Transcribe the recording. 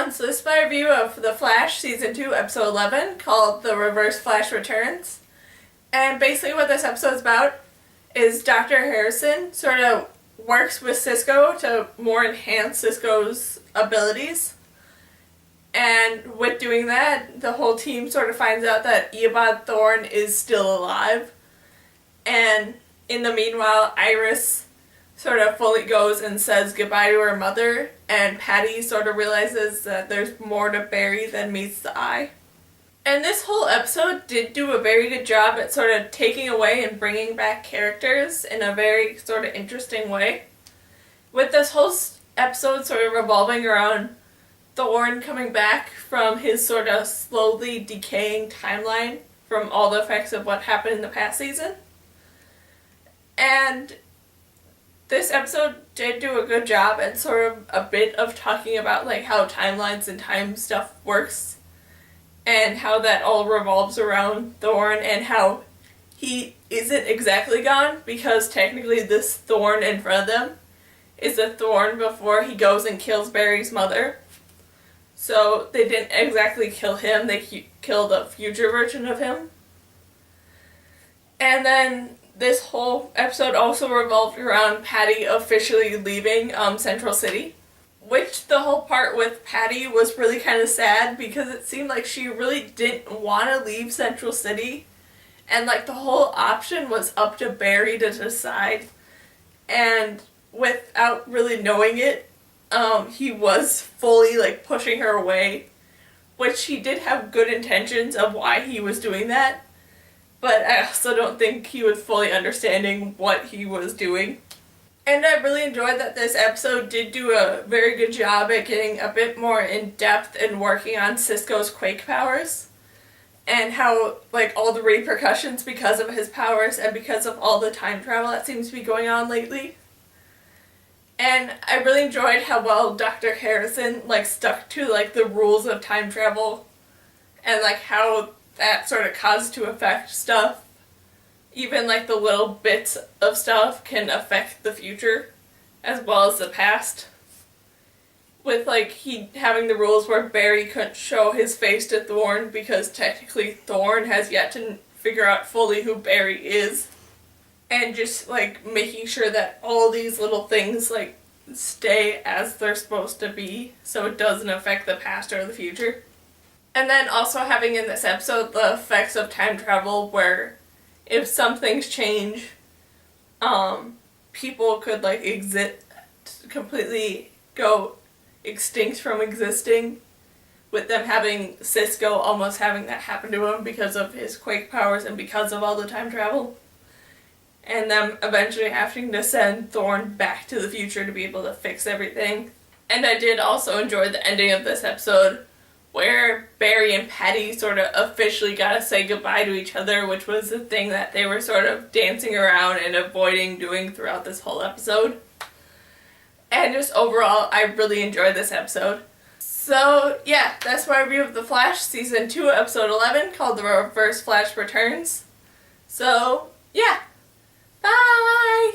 everyone. So this is my review of The Flash Season 2, Episode 11, called The Reverse Flash Returns. And basically what this episode is about is Dr. Harrison sort of works with Cisco to more enhance Cisco's abilities. And with doing that, the whole team sort of finds out that Eobard Thawne is still alive. And in the meanwhile, Iris sort of fully goes and says goodbye to her mother, and Patty sort of realizes that there's more to Barry than meets the eye. And this whole episode did do a very good job at sort of taking away and bringing back characters in a very sort of interesting way. With this whole episode sort of revolving around Thawne coming back from his sort of slowly decaying timeline from all the effects of what happened in the past season. And this episode did do a good job at sort of a bit of talking about like how timelines and time stuff works and how that all revolves around Thawne and how he isn't exactly gone because technically this Thawne in front of them is a Thawne before he goes and kills Barry's mother. So they didn't exactly kill him, they killed a future version of him. And then this whole episode also revolved around Patty officially leaving Central City, which the whole part with Patty was really kind of sad because it seemed like she really didn't want to leave Central City, and like the whole option was up to Barry to decide, and without really knowing it, he was fully like pushing her away, which he did have good intentions of why he was doing that. But I also don't think he was fully understanding what he was doing. And I really enjoyed that this episode did do a very good job at getting a bit more in depth and working on Cisco's quake powers. And how, like, all the repercussions because of his powers and because of all the time travel that seems to be going on lately. And I really enjoyed how well Dr. Harrison, like, stuck to, like, the rules of time travel. And, like, how that sort of cause to effect stuff. Even like the little bits of stuff can affect the future as well as the past. With like he having the rules where Barry couldn't show his face to Thawne because technically Thawne has yet to figure out fully who Barry is. And just like making sure that all these little things like stay as they're supposed to be so it doesn't affect the past or the future. And then also having in this episode the effects of time travel where if some things change, people could like completely go extinct from existing, with them having Cisco almost having that happen to him because of his quake powers and because of all the time travel. And them eventually having to send Thawne back to the future to be able to fix everything. And I did also enjoy the ending of this episode where Barry and Patty sort of officially got to say goodbye to each other, which was the thing that they were sort of dancing around and avoiding doing throughout this whole episode. And just overall, I really enjoyed this episode. So yeah, that's my review of The Flash Season 2, Episode 11, called The Reverse Flash Returns. So yeah, bye!